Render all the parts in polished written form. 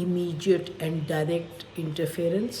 immediate and direct interference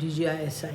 DGI-SI।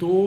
2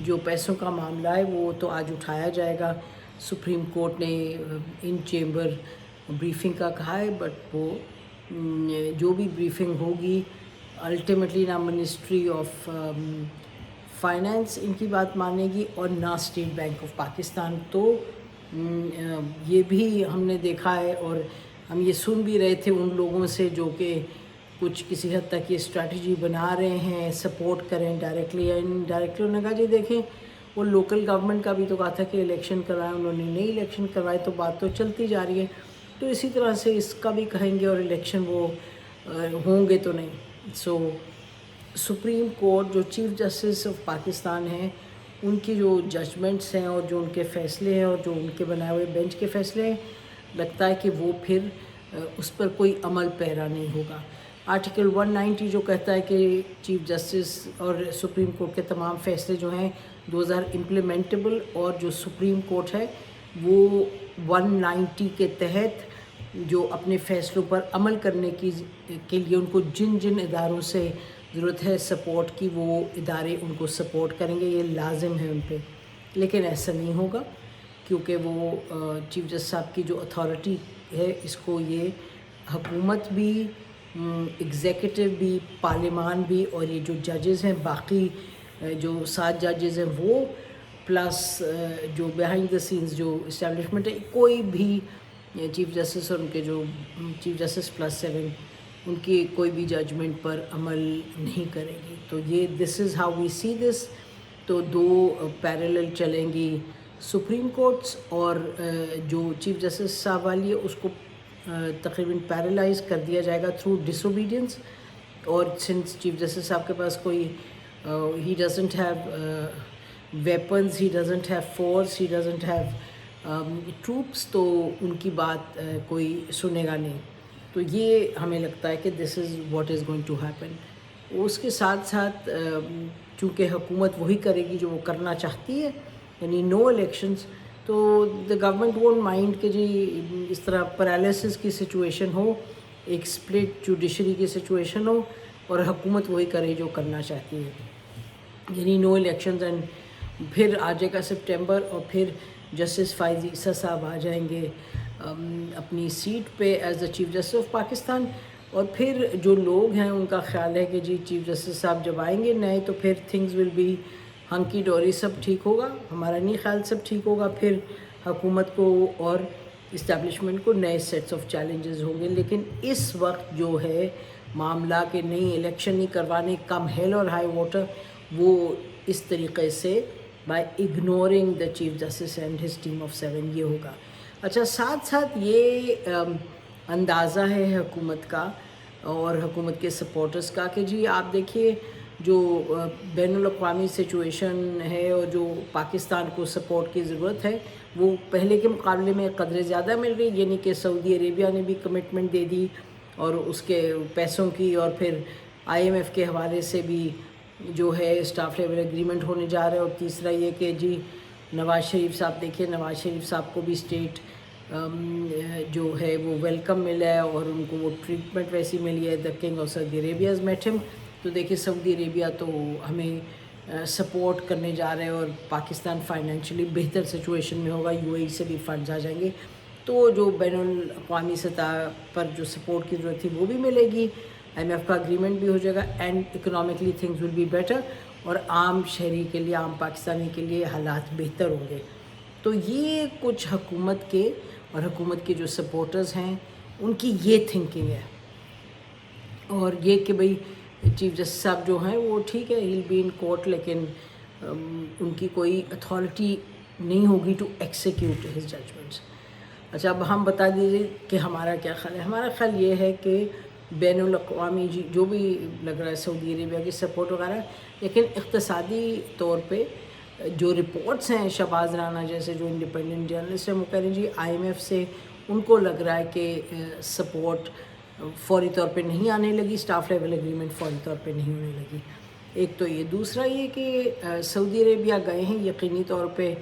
جو پیسوں کا معاملہ ہے وہ تو آج اٹھایا جائے گا. سپریم کورٹ نے ان چیمبر بریفنگ کا کہا ہے, بٹ وہ جو بھی بریفنگ ہوگی الٹیمیٹلی نہ منسٹری آف فائنانس ان کی بات مانے گی اور نہ اسٹیٹ بینک آف پاکستان. تو یہ بھی ہم نے دیکھا ہے اور ہم یہ سن بھی رہے تھے ان لوگوں سے جو کہ کچھ کسی حد تک یہ اسٹریٹجی بنا رہے ہیں سپورٹ کریں ڈائریکٹلی یا انڈائریکٹلی. انہوں نے کہا جی دیکھیں وہ لوکل گورنمنٹ کا بھی تو کہا تھا کہ الیکشن کروائیں, انہوں نے نہیں الیکشن کروائے تو بات تو چلتی جا رہی ہے. تو اسی طرح سے اس کا بھی کہیں گے اور الیکشن وہ ہوں گے تو نہیں. سو سپریم کورٹ جو چیف جسٹس آف پاکستان ہیں ان کی جو ججمنٹس ہیں اور جو ان کے فیصلے ہیں اور جو ان کے بنائے ہوئے بینچ کے فیصلے ہیں لگتا ہے کہ وہ پھر اس پر کوئی عمل پیرا نہیں ہوگا. آرٹیکل 190 جو کہتا ہے کہ چیف جسٹس اور سپریم کورٹ کے تمام فیصلے جو ہیں دوز آر امپلیمنٹیبل, اور جو سپریم کورٹ ہے وہ 190 کے تحت جو اپنے فیصلوں پر عمل کرنے کے لیے ان کو جن جن اداروں سے ضرورت ہے سپورٹ کی وہ ادارے ان کو سپورٹ کریں گے, یہ لازم ہے ان پہ. لیکن ایسا نہیں ہوگا کیونکہ وہ چیف جسٹس صاحب کی جو اتھارٹی ہے اس کو یہ حکومت بھی, ایگزیکٹو بھی, پارلیمان بھی اور یہ جو ججز ہیں باقی جو 7 ججز ہیں وہ پلس جو بیہائنڈ دا سینز جو اسٹیبلشمنٹ ہے, کوئی بھی چیف جسٹس اور ان کے جو چیف جسٹس پلس 7 ان کی کوئی بھی ججمنٹ پر عمل نہیں کرے گی. تو یہ دس از ہاؤ وی سی دس. تو 2 پیرالل چلیں گی سپریم کورٹس اور جو چیف جسٹس صاحب والی ہے اس کو تقریباً پیرالائز کر دیا جائے گا تھرو ڈس اوبیڈینس. اور سنس چیف جسٹس صاحب کے پاس کوئی he doesn't have weapons, he doesn't have force, he doesn't have troops, تو ان کی بات کوئی سنے گا نہیں. تو یہ ہمیں لگتا ہے کہ this is what is going to happen. اس کے ساتھ ساتھ چونکہ حکومت وہی کرے گی جو وہ کرنا چاہتی ہے یعنی نو الیکشنز, تو دا گورنمنٹ وونٹ مائنڈ کہ جی اس طرح پیرالسس کی سچویشن ہو, ایک سپلٹ جوڈیشری کی سچویشن ہو اور حکومت وہی کرے جو کرنا چاہتی ہے یعنی نو الیکشنز. اینڈ پھر آ جائے گا سپٹمبر اور پھر جسٹس فائز عیسیٰ صاحب آ جائیں گے اپنی سیٹ پہ as a chief justice of Pakistan. اور پھر جو لوگ ہیں ان کا خیال ہے کہ جی چیف جسٹس صاحب جب آئیں گے نئے تو پھر تھنگز ول بی ہنکی ڈوری, سب ٹھیک ہوگا. ہمارا نہیں خیال سب ٹھیک ہوگا, پھر حکومت کو اور اسٹیبلشمنٹ کو نئے سیٹس آف چیلنجز ہوں گے. لیکن اس وقت جو ہے معاملہ کہ نہیں الیکشن نہیں کروانے, کم ہیل اور ہائی واٹر, وہ اس طریقے سے by ignoring the chief justice and his team of 7 یہ ہوگا. اچھا ساتھ ساتھ یہ اندازہ ہے حکومت کا اور حکومت کے سپورٹرز کا کہ جی آپ دیکھیے جو بین الاقوامی سچویشن ہے اور جو پاکستان کو سپورٹ کی ضرورت ہے وہ پہلے کے مقابلے میں قدرے زیادہ مل رہی, یعنی کہ سعودی عربیہ نے بھی کمٹمنٹ دے دی اور اس کے پیسوں کی, اور پھر IMF کے حوالے سے بھی جو ہے اسٹاف لیول ایگریمنٹ ہونے جا رہا ہے. اور تیسرا یہ کہ جی نواز شریف صاحب دیکھیں, نواز شریف صاحب کو بھی اسٹیٹ جو ہے وہ ویلکم ملا ہے اور ان کو وہ ٹریٹمنٹ ویسی ملی ہے. The king of Saudi Arabia is met him. تو دیکھیں سعودی عربیہ تو ہمیں سپورٹ کرنے جا رہے ہیں اور پاکستان فائنینشلی بہتر سچویشن میں ہوگا, UAE سے بھی فنڈز آ جائیں گے. تو جو بین الاقوامی سطح پر جو سپورٹ کی ضرورت تھی وہ بھی ملے گی, IMF کا اگریمنٹ بھی ہو جائے گا, and economically things will be better, اور عام شہری کے لیے, عام پاکستانی کے لیے حالات بہتر ہوں گے. تو یہ کچھ حکومت کے اور حکومت کے جو سپورٹرز ہیں ان کی یہ تھنکنگ ہے. اور یہ کہ بھئی چیف جسٹس صاحب جو ہیں وہ ٹھیک ہے ہیل بی ان کورٹ, لیکن ان کی کوئی اتھارٹی نہیں ہوگی ٹو ایکسیکیوٹ ہز ججمنٹس. اچھا اب ہم بتا دیجیے کہ ہمارا کیا خیال ہے. ہمارا خیال یہ ہے کہ بین الاقوامی جو بھی لگ رہا ہے سعودی عربیہ کی سپورٹ وغیرہ, لیکن اقتصادی طور پہ جو رپورٹس ہیں شہباز رانا جیسے جو انڈیپینڈنٹ جرنلسٹ ہیں وہ کہہ رہے ہیں جی IMF سے ان کو لگ رہا ہے کہ سپورٹ فوری طور پہ نہیں آنے لگی, اسٹاف لیول ایگریمنٹ فوری طور پہ نہیں ہونے لگی. ایک تو یہ, دوسرا یہ کہ سعودی عربیہ گئے ہیں یقینی طور پہ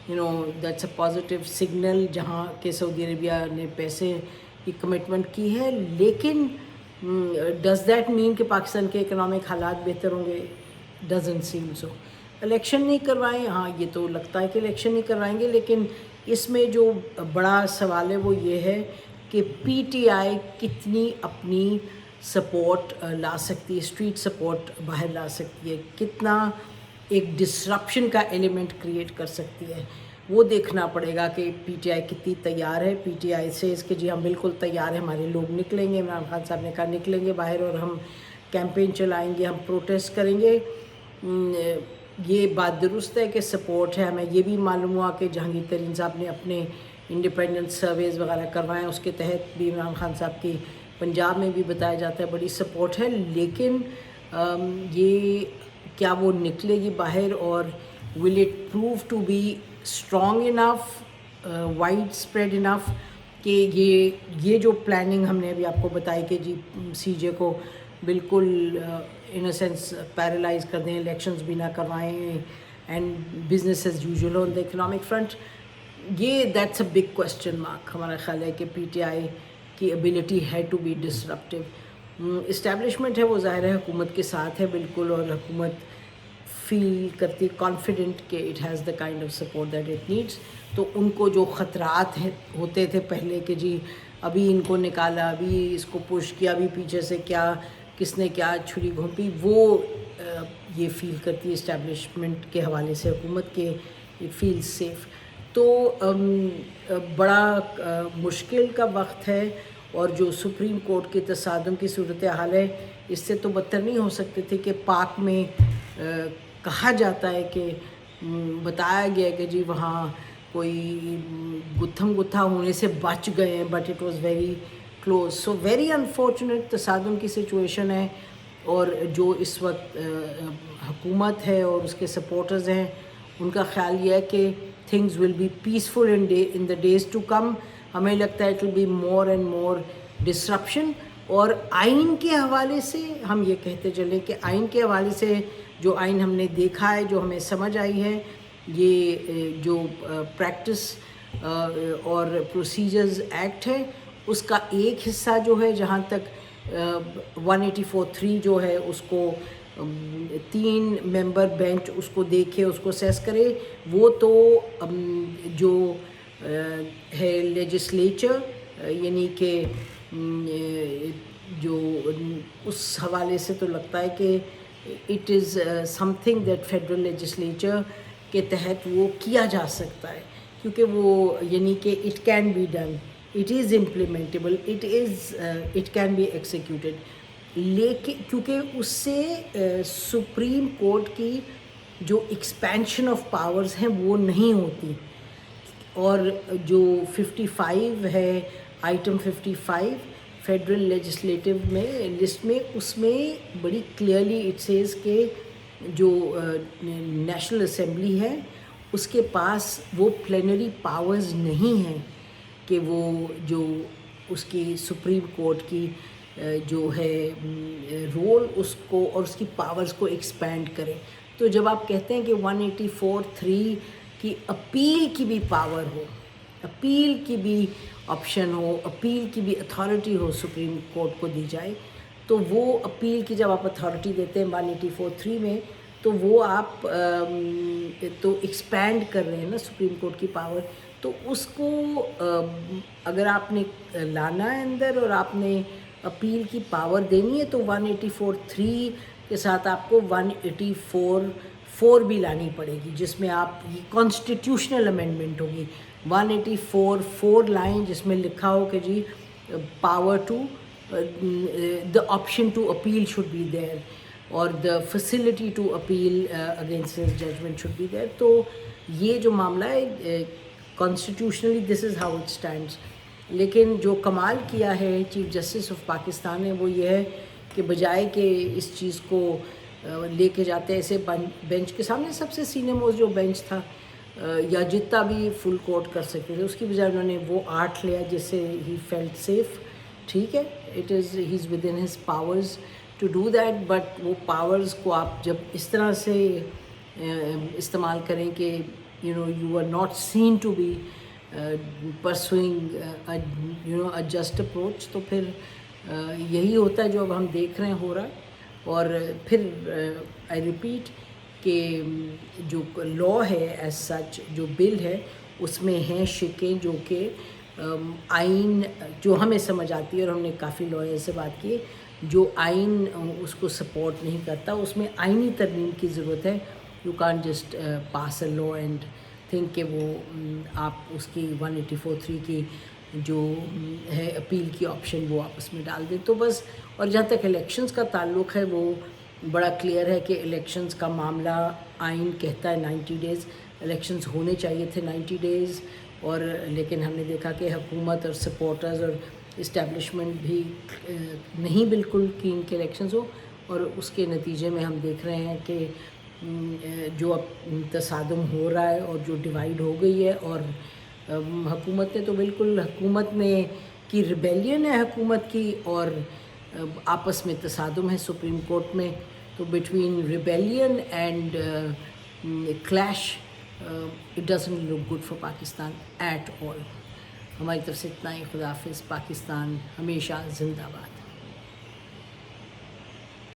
دیٹس اے پازیٹیو سگنل, جہاں کہ سعودی عربیہ نے پیسے کی کمٹمنٹ کی ہے. لیکن ڈز دیٹ مین کہ پاکستان کے اکنامک حالات بہتر ہوں گے؟ Doesn't same so. الیکشن نہیں کروائیں، ہاں یہ تو لگتا ہے کہ الیکشن نہیں کروائیں گے، لیکن اس میں جو بڑا سوال ہے وہ یہ ہے کہ پی ٹی آئی کتنی اپنی سپورٹ لا سکتی ہے، اسٹریٹ سپورٹ باہر لا سکتی ہے، کتنا ایک ڈسرپشن کا ایلیمنٹ کریٹ کر سکتی ہے، وہ دیکھنا پڑے گا کہ پی ٹی آئی کتنی تیار ہے۔ پی ٹی آئی سے اس کے جی ہم بالکل تیار ہیں، ہمارے لوگ نکلیں گے، عمران خان صاحب نے کہا نکلیں گے باہر اور ہم کیمپین چلائیں گے، ہم پروٹیسٹ کریں گے۔ یہ بات درست ہے کہ سپورٹ ہے، ہمیں یہ بھی معلوم ہوا کہ جہانگیر ترین صاحب نے اپنے انڈیپینڈنٹ سرویز وغیرہ کروائے، اس کے تحت بھی عمران خان صاحب کی پنجاب میں بھی بتایا جاتا ہے بڑی سپورٹ ہے، لیکن یہ کیا وہ نکلے گی باہر اور will it prove to be strong enough, wide spread enough کہ یہ جو پلاننگ ہم نے ابھی آپ کو بتائی کہ جی سی جے کو بالکل ان اے سینس پیرالائز کر دیں، الیکشنز بھی نہ کروائیں and business as usual on the economic front, یہ that's a big question mark. ہمارا خیال ہے کہ پی ٹی آئی کی ایبلٹی ہے ٹو بی ڈسرپٹیو۔ اسٹیبلشمنٹ ہے وہ ظاہر ہے حکومت کے ساتھ ہے بالکل، اور حکومت فیل کرتی کانفیڈنٹ کہ it has the kind of support that it needs, تو ان کو جو خطرات ہوتے تھے پہلے کہ جی ابھی ان کو نکالا، ابھی اس کو پش کیا، ابھی پیچھے سے کیا کس نے کیا چھری گھونپی، وہ یہ فیل کرتی ہے اسٹیبلشمنٹ کے حوالے سے حکومت کے، اٹ فیل سیف۔ تو بڑا مشکل کا وقت ہے، اور جو سپریم کورٹ کے تصادم کی صورتحال ہے اس سے تو بدتر نہیں ہو سکتے تھے کہ پاک میں کہا جاتا ہے کہ بتایا گیا کہ جی وہاں کوئی گتھم گتھا ہونے سے بچ گئے ہیں، but it was very close, so very unfortunate تصادم کی سچویشن ہے۔ اور جو اس وقت حکومت ہے اور اس کے سپورٹرز ہیں ان کا خیال یہ ہے کہ things will be peaceful in the days to come. ہمیں لگتا ہے it will be more and more disruption, اور آئین کے حوالے سے ہم یہ کہتے چلیں کہ آئین کے حوالے سے جو آئین ہم نے دیکھا ہے، جو ہمیں سمجھ آئی ہے، یہ جو پریکٹس اور پروسیجرز ایکٹ ہے اس کا ایک حصہ جو ہے، جہاں تک 184(3) جو ہے اس کو 3 ممبر بینچ اس کو دیکھے، اس کو سیس کرے، وہ تو جو ہے لیجسلیچر یعنی کہ جو اس حوالے سے تو لگتا ہے کہ it is some thing that federal legislature کے تحت وہ کیا جا سکتا ہے، کیونکہ وہ یعنی کہ it can be done, it is implementable, it can be executed, لیکن کیونکہ اس سے سپریم کورٹ کی جو ایکسپینشن آف پاورز ہیں وہ نہیں ہوتی، اور جو 55 ہے آئٹم 55 فیڈرل لیجسلیٹو میں لسٹ میں، اس میں بڑی کلیئرلی اٹ سیز کہ جو نیشنل اسمبلی ہے اس کے پاس وہ پلینری پاورز نہیں ہیں کہ وہ جو اس کی سپریم کورٹ کی جو ہے رول اس کو اور اس کی پاورز کو ایکسپینڈ کرے۔ تو جب آپ کہتے ہیں کہ 184(3) کی اپیل کی بھی پاور ہو، اپیل کی بھی آپشن ہو، اپیل کی بھی اتھارٹی ہو سپریم کورٹ کو دی جائے، تو وہ اپیل کی جب آپ اتھارٹی دیتے ہیں 184(3) میں، تو وہ آپ تو ایکسپینڈ کر رہے ہیں نا سپریم کورٹ کی پاور، تو اس کو اگر آپ نے لانا ہے اندر اور آپ نے اپیل کی پاور دینی ہے تو 184(3) کے ساتھ آپ کو 184(4) بھی لانی پڑے گی، جس میں آپ یہ کانسٹیٹیوشنل امینڈمنٹ ہوگی، 184(4) لائن جس میں لکھا ہو کہ جی power to the option to appeal should be there اور the facility to appeal against his judgment should be there۔ تو یہ جو معاملہ ہے constitutionally this is how it stands۔ لیکن جو کمال کیا ہے چیف جسٹس آف پاکستان نے وہ یہ ہے کہ بجائے کہ اس چیز کو لے کے جاتے ایسے بینچ کے سامنے، سب سے سینئر موسٹ جو بینچ تھا یا جتنا بھی فل کورٹ کر سکتے تھے، اس کی بجائے انہوں نے وہ 8 لیا جس سے ہی فیلٹ سیف۔ ٹھیک ہے، it is he is within his powers to do that, but وہ پاورز کو آپ جب اس طرح سے استعمال کریں کہ you are not seen to be pursuing a just approach, تو پھر یہی ہوتا ہے جو اب ہم دیکھ رہے ہیں ہو رہا ہے۔ اور پھر آئی ریپیٹ کہ جو لا ہے ایز سچ، جو بل ہے اس میں ہیں شکیں جو کہ آئین جو ہمیں سمجھ آتی ہے، اور ہم نے کافی لائر سے بات کی، جو آئین اس کو سپورٹ نہیں کرتا، اس میں آئینی ترمیم کی ضرورت ہے. You can't just pass a law and think کہ وہ آپ اس کی 184(3) کی جو ہے اپیل کی آپشن وہ آپ اس میں ڈال دیں تو بس. اور جہاں تک الیکشنز کا تعلق ہے وہ بڑا کلیئر ہے کہ الیکشنز کا معاملہ آئین کہتا ہے 90 days، الیکشنز ہونے چاہیے تھے 90 days، اور لیکن ہم نے دیکھا کہ حکومت اور سپورٹرز اور اسٹیبلشمنٹ بھی نہیں بالکل کین کے الیکشنز ہو، اور اس کے نتیجے میں ہم دیکھ رہے ہیں کہ جو اب تصادم ہو رہا ہے اور جو ڈیوائیڈ ہو گئی ہے، اور حکومت نے تو بالکل، حکومت میں کی ریبیلین ہے حکومت کی، اور آپس میں تصادم ہے سپریم کورٹ میں. تو between rebellion and clash it doesn't look good for Pakistan at all. ہماری طرف سے اتنا ہی. خدا حافظ. پاکستان ہمیشہ زندہ باد.